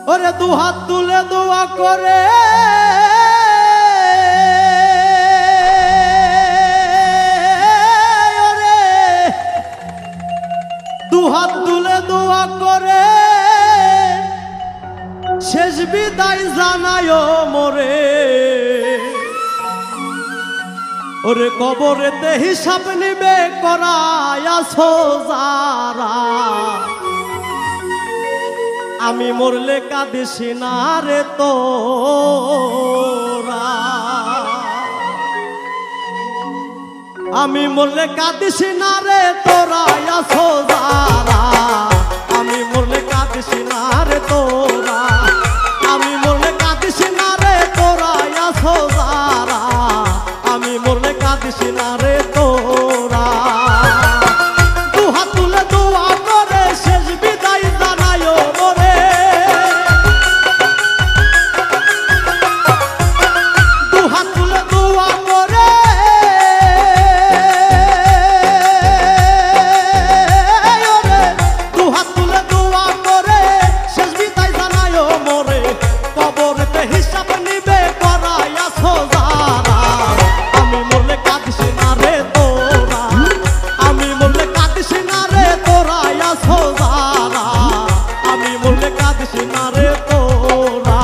ওরে দুহাত তুলে দোয়া করে ওরে দুহাত তুলে দোয়া করে শেষ বিদায় জানায় মোরে ওরে কবরেতে হিসাব নিবে করায়াছো যারা আমি মরলে কাঁদিস না রে তোরা আমি মরলে কাঁদিস না রে তোরা আছো যারা আমি মরলে কাঁদিস না রে তোরা আমি মরলে কাঁদিস না রে তোরা আছো যারা আমি মরলে কাঁদিস না রে তোরা দুহাত তুলে দোয়া করে শেষ বিদায় জানায় মোরে দুহাত তুলে দোয়া করে দুহাত তুলে দোয়া করে শেষ বিদায় জানায় মোরে কবরেতে হিসাব নিবে করায়াছো যারা আমি মরলে কাঁদিস না রে তোরা আমি মরলে কাঁদিস না রে তোরা আছো যারা আমি মরলে কাঁদিস না রে তোরা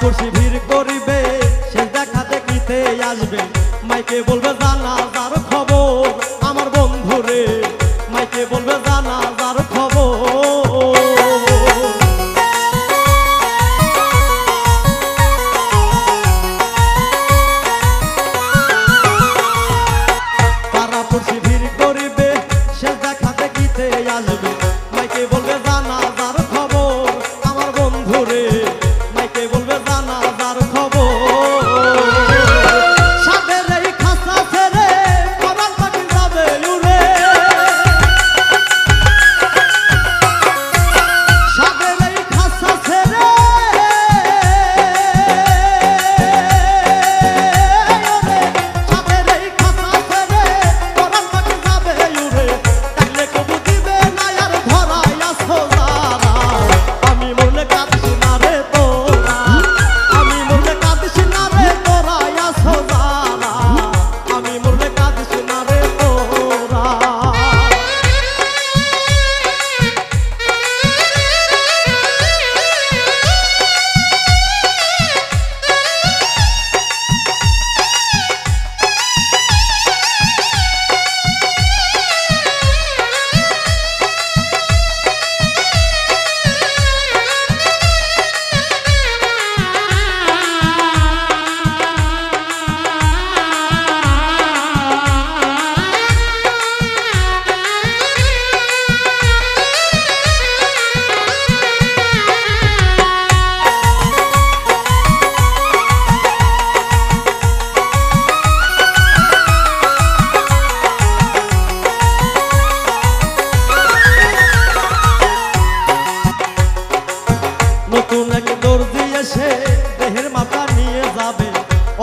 পড়শি ভিড় করিবে সে দেখা দেখিতে আসবে মাইকে বলবে জানাজার খবর আমার বন্ধুরে মাইকে বলবে জানাজার খবর তারা পড়শি ভিড় করিবে সে দেখা দেখিতে আসবে মাইকে বলবে জানাজার খবর আমার বন্ধুরে মাইকে বলবে জানাজার খবর সাদের এই খাসা ছেড়ে পরাণ পাখি যাবে উড়ে সাদের এই খাসা ছেড়ে সাদের এই খাসা ছেড়ে পরাণ পাখি যাবে উড়ে ডাকলে কবু দিবে না আর ধরাই আছো যারা আমি মরলে কাঁদিস না রে তোরা আমি মরলে কাঁদিস না রে তোরা আছো যারা আমি মরলে কাঁদিস না রে তোরা নতুন এক দর্জি এসে দেহের মাথা নিয়ে যাবে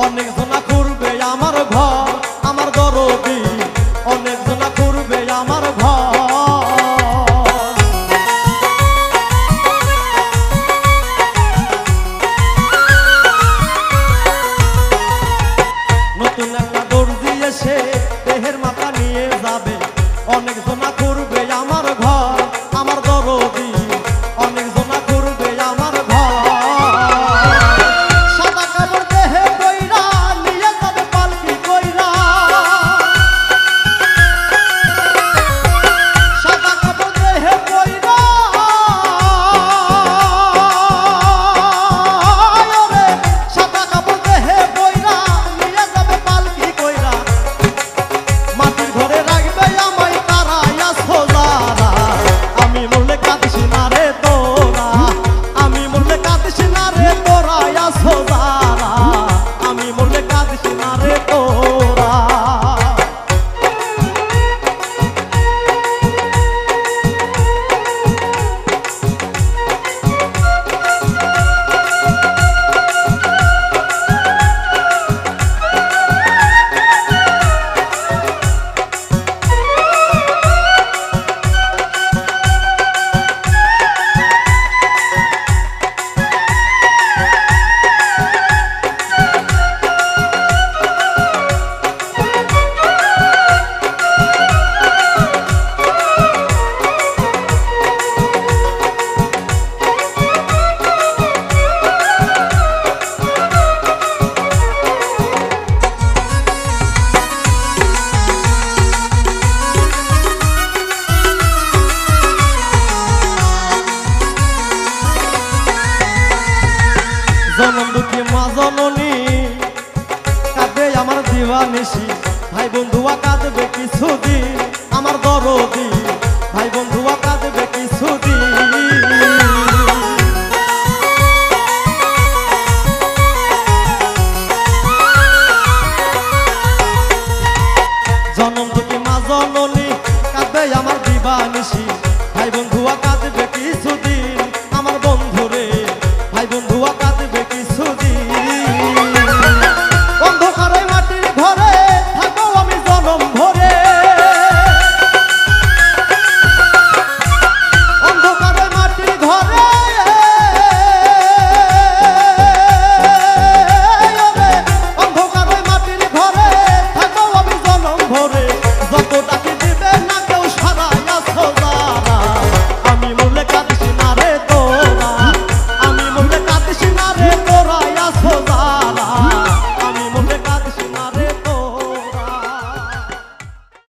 অনেক জনা করবে আমার ঘর আমার দরদি অনেক জনা করবে আমার ঘর নতুন একটা দর্জি এসে দেহের মাথা নিয়ে যাবে অনেক জনা করবে আমার ঘর আমার দরদি অনেক জনা করবে আমার ঘর সাদা কাপড় দেহে কইরা নিয়ে যাবে পালকি কইরা সাদা কাপড় দেহে কইরা আমার দিবানিশি